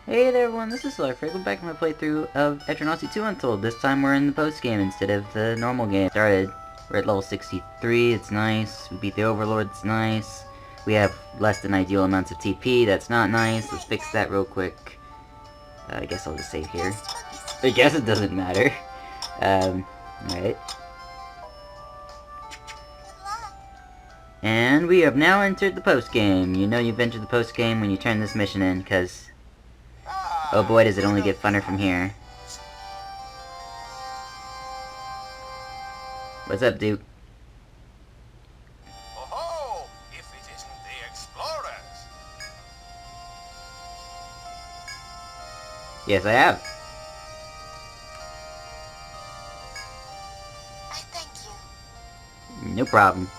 Hey there everyone, this is Lark. Welcome back to my playthrough of Eternauts 2 Untold. This time we're in the post-game instead of the normal game. Started. We're at level 63, it's nice. We beat the Overlord, it's nice. We have less than ideal amounts of TP, that's not nice. Let's fix that real quick. I guess I'll just save here. I guess it doesn't matter. Alright. And we have now entered the post-game. You know you've entered the post-game when you turn this mission in, because... oh boy, does it only get funner from here. What's up, Duke? Oh, if it isn't the explorers. Yes, I have. I thank you. No problem.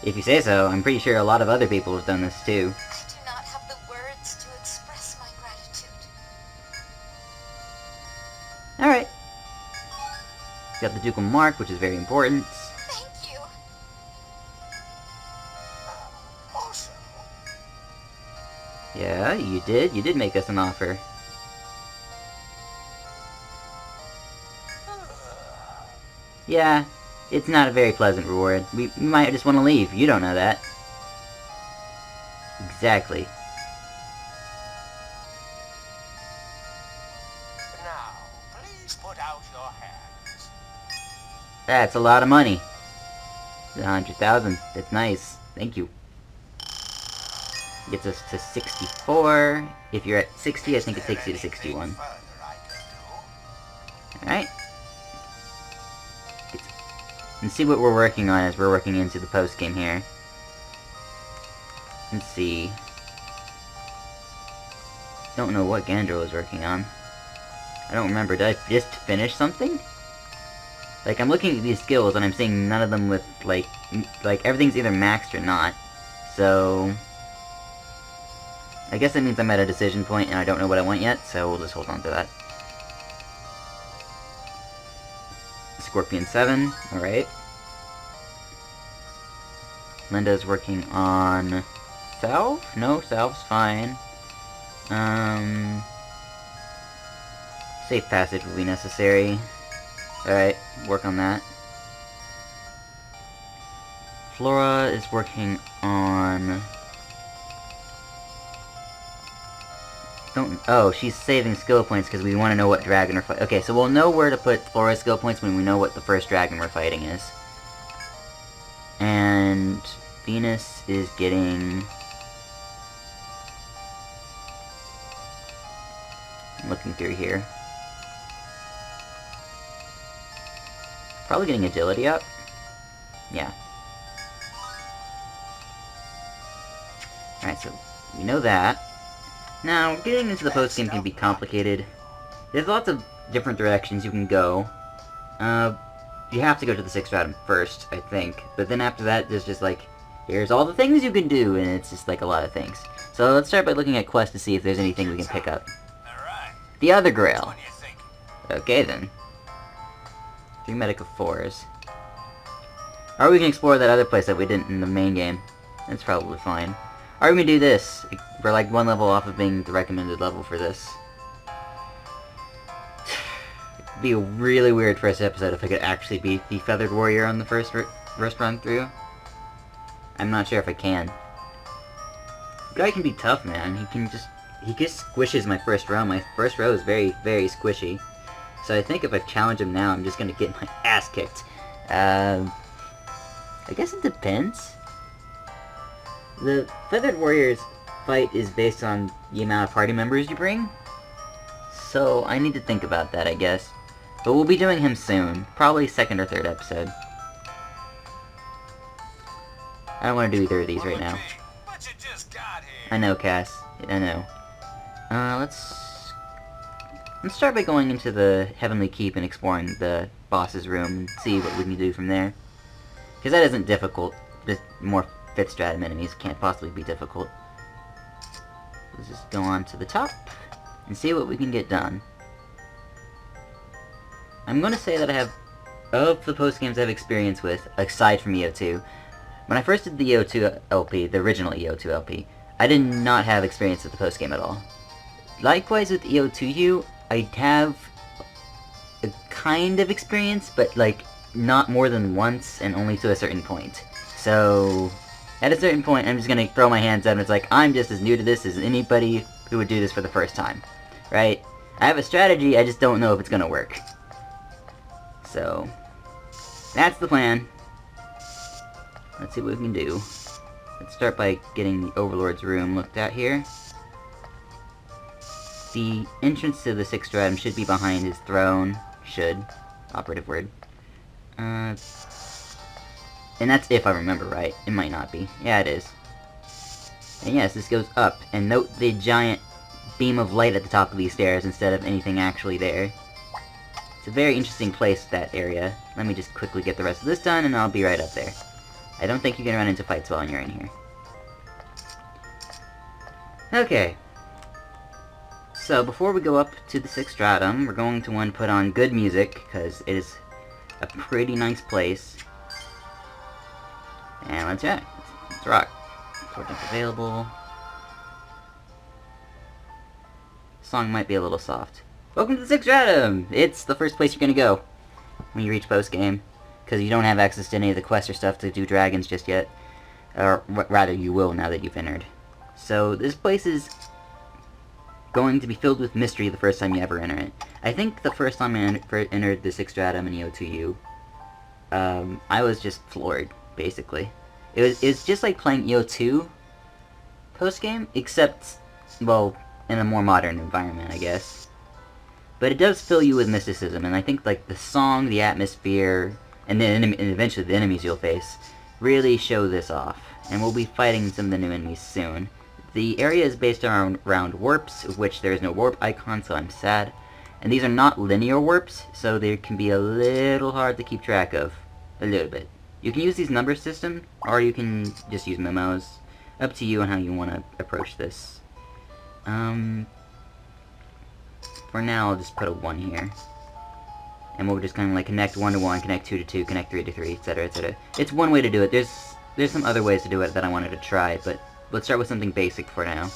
If you say so, I'm pretty sure a lot of other people have done this too. I do not have the words to express my gratitude. Alright. Got the ducal mark, which is very important. Thank you. Also, Yeah, you did. You did make us an offer. Yeah, it's not a very pleasant reward. We might just want to leave. You don't know that. Exactly. now, please put out your hands. That's a lot of money. 100,000. That's nice. Thank you. Gets us to 64. If you're at 60, I think it takes you to 61. Alright. And see what we're working on as we're working into the post-game here. Let's see. Don't know what Gandro is working on. I don't remember. Did I just finish something? Like, I'm looking at these skills and I'm seeing none of them with, like everything's either maxed or not. So... I guess that means I'm at a decision point and I don't know what I want yet, so we'll just hold on to that. Scorpion 7, alright. Linda's working on... Salve? No, Salve's fine. Safe passage will be necessary. Alright, work on that. Flora is working on... Oh, she's saving skill points because we want to know what dragon we're fighting. Okay, so we'll know where to put Flora's skill points when we know what the first dragon we're fighting is. And Venus is getting... I'm looking through here. Probably getting agility up. Yeah. Alright, so we know that. Now, getting into the post-game can be complicated. There's lots of different directions you can go. You have to go to the 6th route first, I think. But then after that, there's just like, here's all the things you can do, and it's just like a lot of things. So let's start by looking at quests to see if there's anything we can pick up. Alright, The other Grail. what do you think? Okay then. 3 Medica 4s. Or we can explore that other place that we didn't in the main game. That's probably fine. Or we can do this. We're like 1 level off of being the recommended level for this. It'd be a really weird first episode if I could actually beat the Feathered Warrior on the first run through. I'm not sure if I can. The guy can be tough, man. He just squishes my first row. My first row is very, very squishy. So I think if I challenge him now, I'm just gonna get my ass kicked. I guess it depends. The Feathered Warrior's fight is based on the amount of party members you bring. So I need to think about that, I guess. But we'll be doing him soon. Probably 2nd or 3rd episode. I don't want to do either of these right now. But you just got here. I know, Cass. I know. Let's start by going into the Heavenly Keep and exploring the boss's room and see what we can do from there. Because that isn't difficult. Just more 5th stratum enemies can't possibly be difficult. Let's just go on to the top and see what we can get done. I'm going to say that I have, of the post games I've experience with, aside from EO2, When I first did the EO2 LP, the original EO2 LP, I did not have experience with the post-game at all. Likewise with EO2U, I have a kind of experience, but like, not more than once, and only to a certain point. So, at a certain point, I'm just gonna throw my hands up and it's like, I'm just as new to this as anybody who would do this for the first time. Right? I have a strategy, I just don't know if it's gonna work. So, that's the plan. Let's see what we can do. Let's start by getting the Overlord's room looked at here. The entrance to the 6th stratum should be behind his throne. Should. Operative word. And that's if I remember right. It might not be. Yeah, it is. And yes, this goes up. And note the giant beam of light at the top of these stairs instead of anything actually there. It's a very interesting place, that area. Let me just quickly get the rest of this done, and I'll be right up there. I don't think you can run into fights while you're in here. Okay. So, before we go up to the 6th stratum, we're going to want to put on good music, because it is a pretty nice place. And let's rock. Torches available. Song might be a little soft. Welcome to the 6th stratum! It's the first place you're gonna go when you reach post-game, because you don't have access to any of the quests or stuff to do dragons just yet. Or, rather, you will now that you've entered. So, this place is going to be filled with mystery the first time you ever enter it. I think the first time I entered the 6th stratum in EO2U, I was just floored, basically. It's just like playing EO2 post-game, except, well, in a more modern environment, I guess. But it does fill you with mysticism, and I think like the song, the atmosphere, and then and eventually the enemies you'll face really show this off. And we'll be fighting some of the new enemies soon. The area is based around warps, of which there is no warp icon, so I'm sad. And these are not linear warps, so they can be a little hard to keep track of. A little bit. You can use these number system, or you can just use memos. Up to you on how you want to approach this. For now, I'll just put a 1 here. And we'll just kind of like connect 1 to 1, connect 2 to 2, connect 3 to 3, etc, etc. It's one way to do it. There's some other ways to do it that I wanted to try, but let's start with something basic for now.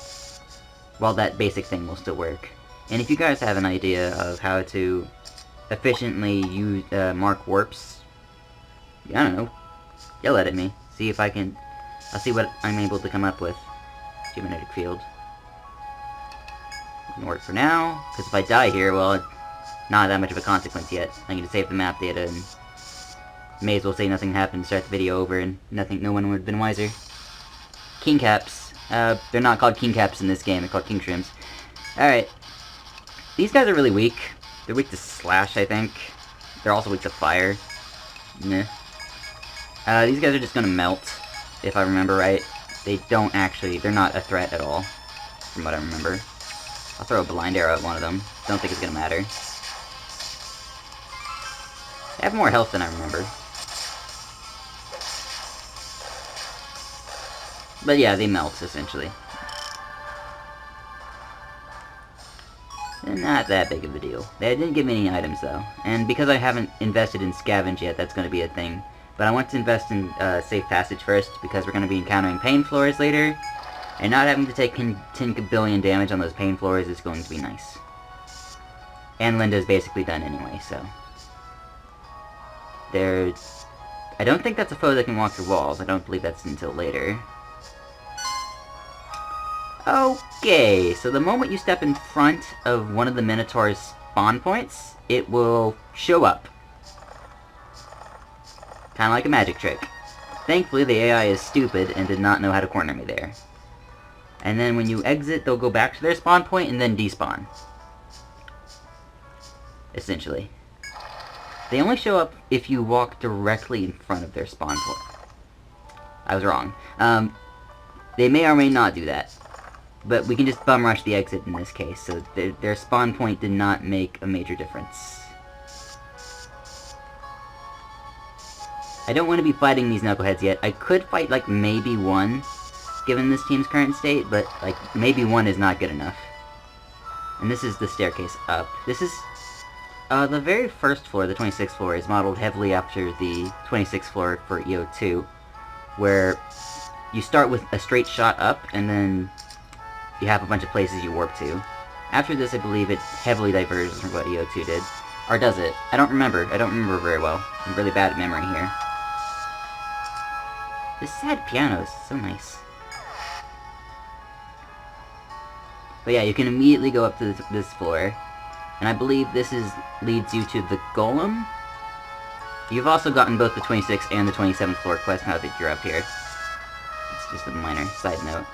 While that basic thing will still work. And if you guys have an idea of how to efficiently use mark warps, I don't know, yell at me. See if I can... I'll see what I'm able to come up with. Geometric field. Doesn't work for now, because if I die here, well, it's not that much of a consequence yet. I can just save the map data and may as well say nothing happened, start the video over, and no one would have been wiser. King caps. They're not called king caps in this game, they're called king shrimps. Alright. These guys are really weak. They're weak to slash, I think. They're also weak to fire. Meh. These guys are just gonna melt, if I remember right. They don't actually, they're not a threat at all, from what I remember. I'll throw a blind arrow at one of them. Don't think it's gonna matter. They have more health than I remember. But yeah, they melt, essentially. Not that big of a deal. They didn't give me any items, though. And because I haven't invested in scavenge yet, that's going to be a thing. But I want to invest in safe passage first, because we're going to be encountering pain floors later. And not having to take 10 billion damage on those pain floors is going to be nice. And Linda's basically done anyway, so... There's... I don't think that's a foe that can walk through walls. I don't believe that's until later. Okay, so the moment you step in front of one of the Minotaur's spawn points, it will show up. Kinda like a magic trick. Thankfully, the AI is stupid and did not know how to corner me there. And then when you exit, they'll go back to their spawn point and then despawn. Essentially. They only show up if you walk directly in front of their spawn point. I was wrong. They may or may not do that. But we can just bum rush the exit in this case, so their spawn point did not make a major difference. I don't want to be fighting these knuckleheads yet. I could fight, like, maybe one, given this team's current state, but, like, maybe one is not good enough. And this is the staircase up. This is... the very first floor, the 26th floor, is modeled heavily after the 26th floor for EO2. where you start with a straight shot up, and then you have a bunch of places you warp to. After this, I believe it heavily diverges from what EO2 did. Or does it? I don't remember. I don't remember very well. I'm really bad at memory here. This sad piano is so nice. But yeah, you can immediately go up to this floor. And I believe this leads you to the Golem. You've also gotten both the 26th and the 27th floor quest now that you're up here. It's just a minor side note.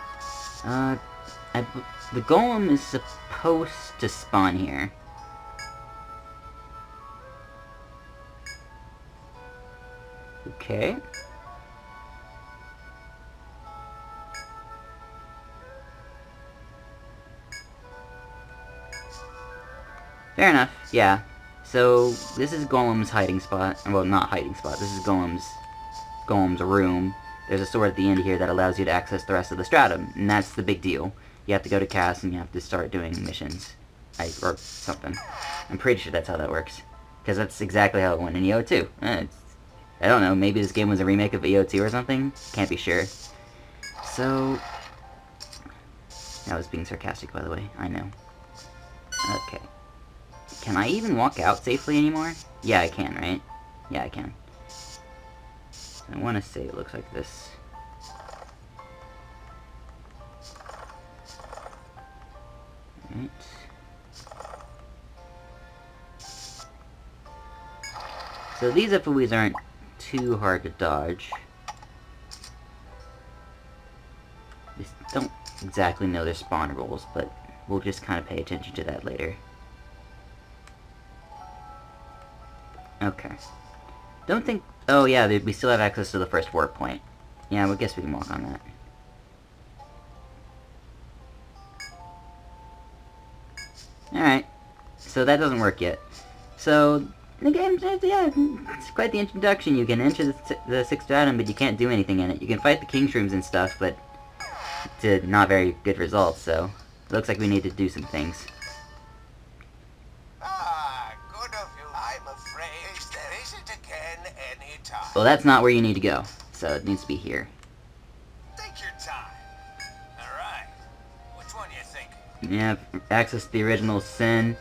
The Golem is supposed to spawn here. Okay. Fair enough, yeah. So, this is Golem's hiding spot. Well, not hiding spot. This is Golem's room. There's a sword at the end here that allows you to access the rest of the stratum, and that's the big deal. You have to go to cast, and you have to start doing missions. Or something. I'm pretty sure that's how that works. Because that's exactly how it went in EO2. I don't know, maybe this game was a remake of EO2 or something? Can't be sure. So... I was being sarcastic, by the way. I know. Okay. Can I even walk out safely anymore? Yeah, I can, right? Yeah, I can. I want to say it looks like this. Right. So these FOEs aren't too hard to dodge. Just don't exactly know their spawn rules, but we'll just kind of pay attention to that later. Okay. Don't think... Oh yeah, we still have access to the first warp point. Yeah, I guess we can walk on that. Alright. So that doesn't work yet. So, the game, yeah, it's quite the introduction. You can enter the 6th stratum, but you can't do anything in it. You can fight the King's Rooms and stuff, but to not very good results, so... It looks like we need to do some things. Good of you. I'm afraid there isn't again any time. Well, that's not where you need to go. So it needs to be here. Take your time. Alright. Which one you thinking? Yeah, access to the original Sin.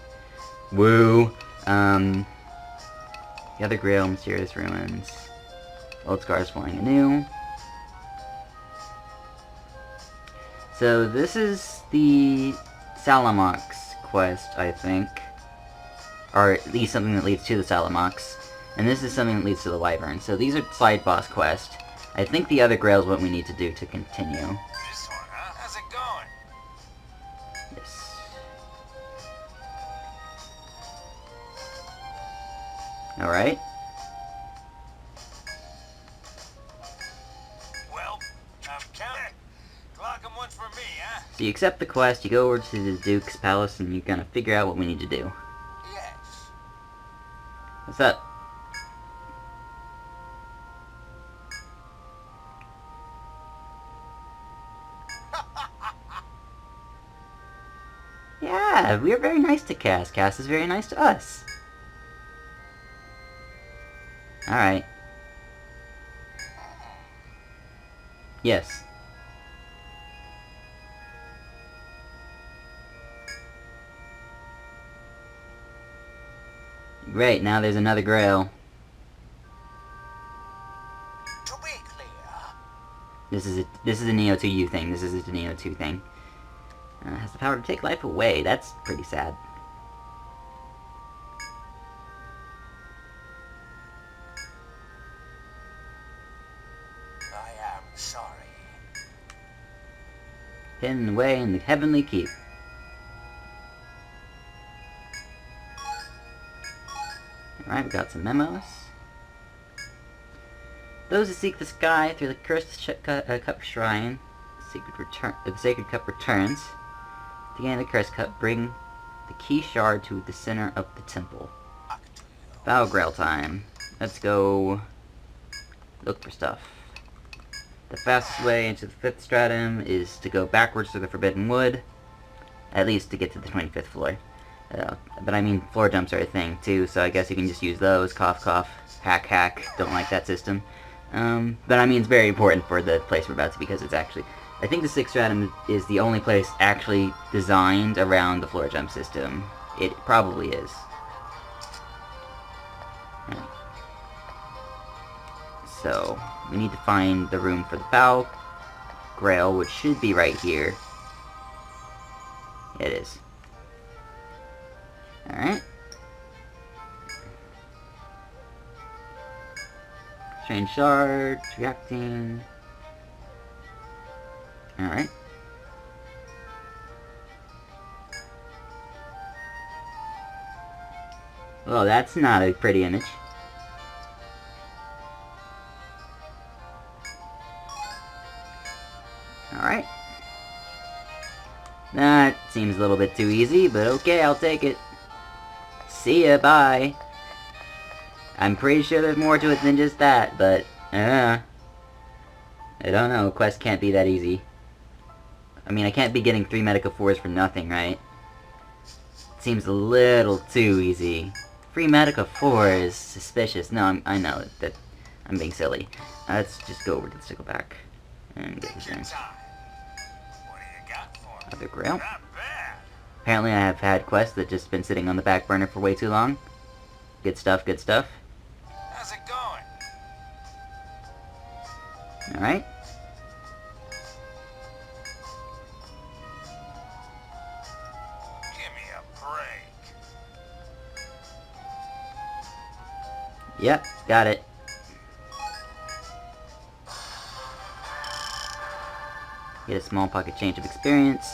Woo. The other Grail, Mysterious Ruins. Old Scars Flying Anew. So this is the Salamox quest, I think. Or at least something that leads to the Salamox. And this is something that leads to the Wyvern. So these are side boss quests. I think the other Grail is what we need to do to continue. This one, huh? How's it going? Yes. Alright. Well, I'm counting. Clock 'em once for me, huh? So you accept the quest, you go over to the Duke's Palace, and you're gonna figure out what we need to do. Yes. What's up? Yeah, we're very nice to Cass. Cass is very nice to us. Alright. Yes. Great, now there's another Grail. To be clear. This is an EO2U thing. This isn't an EO2 thing. Has the power to take life away. That's pretty sad. I am sorry. Hidden away in the Heavenly Keep. Alright, we got some memos. Those who seek the sky through the cursed cup shrine, the sacred cup returns. To gain the cursed cup, bring the key shard to the center of the temple. Back to you. Battle Grail time. Let's go look for stuff. The fastest way into the 5th stratum is to go backwards through the Forbidden Wood, at least to get to the 25th floor. But I mean, floor jumps are a thing too, so I guess you can just use those. Cough, cough. Hack, hack. Don't like that system. But I mean, it's very important for the place we're about to, because it's actually... I think the 6th stratum is the only place actually designed around the floor jump system. It probably is. Right. So, we need to find the room for the bow grail, which should be right here. It is. Alright. Strange shards, reacting. Alright. Well, that's not a pretty image. Alright. That seems a little bit too easy, but okay, I'll take it. See ya, bye. I'm pretty sure there's more to it than just that, but, I don't know, quest can't be that easy. I mean, I can't be getting 3 Medica 4s for nothing, right? It seems a little too easy. 3 Medica 4s, suspicious. No, I know that I'm being silly. Let's just go over to the Stickleback and get this in. Other grail. Apparently I have had quests that just been sitting on the back burner for way too long. Good stuff, good stuff. How's it going? Alright. Give me a break. Yep, got it. Get a small pocket change of experience.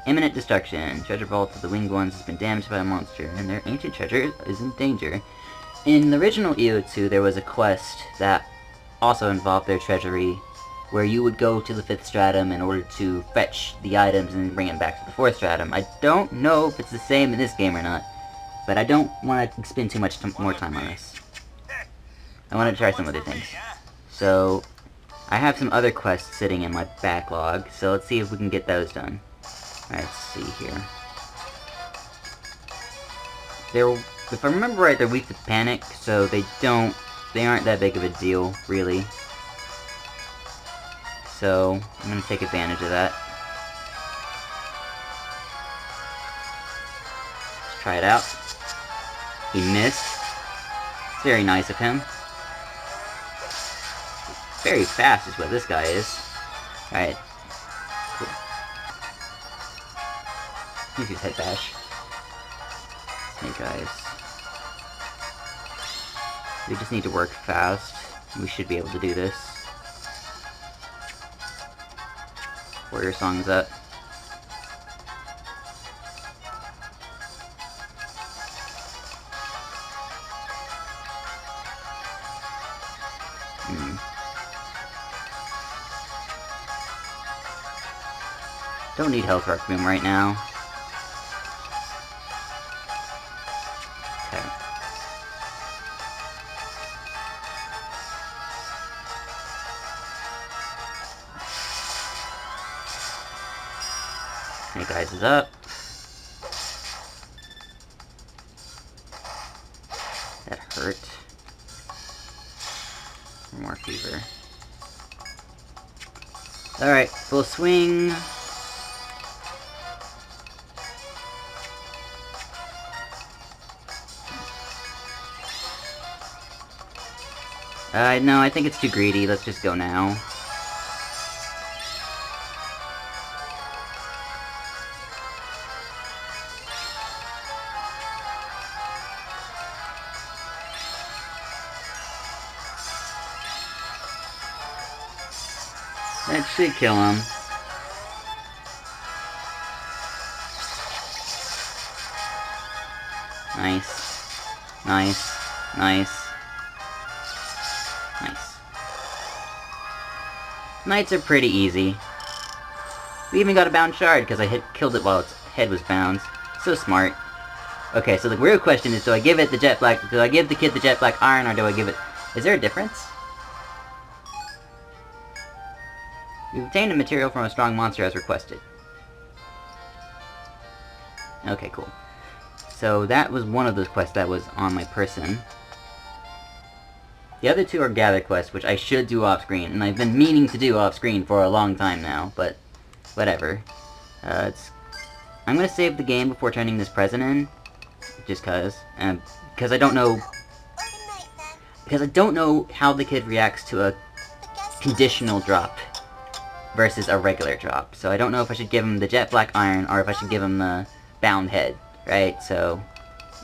Imminent destruction. Treasure vault of the winged ones has been damaged by a monster, and their ancient treasure is in danger. In the original EO2, there was a quest that also involved their treasury, where you would go to the 5th stratum in order to fetch the items and bring them back to the 4th stratum. I don't know if it's the same in this game or not, but I don't want to spend too much more time on this. I want to try some other things. So, I have some other quests sitting in my backlog, so let's see if we can get those done. Alright, let's see here. If I remember right, they're weak to panic, so they aren't that big of a deal, really. So, I'm gonna take advantage of that. Let's try it out. He missed. It's very nice of him. Very fast is what this guy is. Alright. Cool. Use his head bash. Snake eyes. We just need to work fast. We should be able to do this. Warrior song's up. Don't need health requiem right now. Okay. Snake eyes is up. That hurt. More fever. Alright, full swing. No, I think it's too greedy. Let's just go now. That should kill him. Nice. Nice. Nice. Nice. Knights are pretty easy. We even got a bound shard because I killed it while its head was bound. So smart. Okay, so the real question is, do I give it the jet black? Do I give the kid the jet black iron, or do I give it? Is there a difference? You obtained a material from a strong monster as requested. Okay, cool. So that was one of those quests that was on my person. The other two are gather quests, which I should do off-screen, and I've been meaning to do off-screen for a long time now, but whatever. I'm gonna save the game before turning this present in, just because I don't know, because I don't know how the kid reacts to a conditional drop versus a regular drop. So I don't know if I should give him the jet black iron or if I should give him the bound head, right? So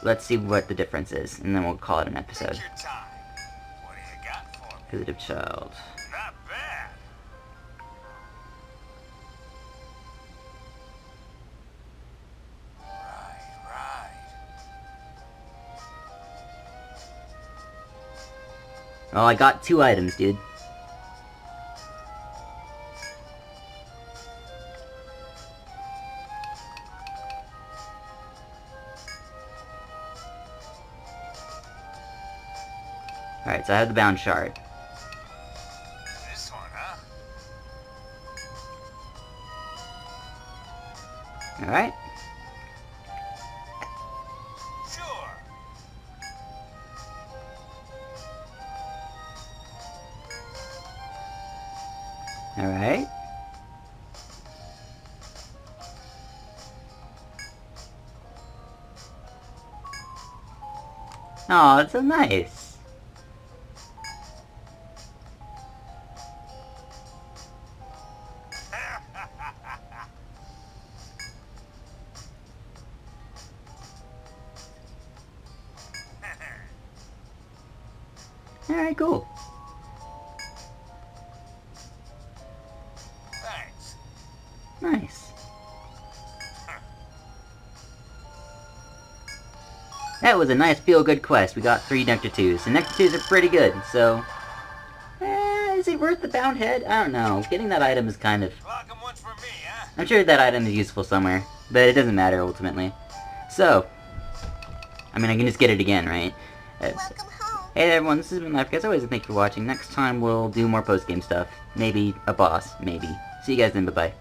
let's see what the difference is, and then we'll call it an episode. Take your time. What do you got for me? Positive child. Not bad. Right. Oh, I got 2 items, dude. Alright, so I have the bound shard. This one, huh? Alright. Sure. Alright. Oh, it's so nice. Alright, cool. Thanks. Nice. That was a nice feel-good quest. We got 3 Nectar 2s. And Nectar 2s are pretty good, so... is it worth the bound head? I don't know. Getting that item is kind of... Lock 'em once for me, huh? I'm sure that item is useful somewhere, but it doesn't matter ultimately. So... I mean, I can just get it again, right? Welcome home. Hey there everyone, this has been Life, guys. Always thank you for watching. Next time we'll do more post-game stuff. Maybe a boss, maybe. See you guys then, bye-bye.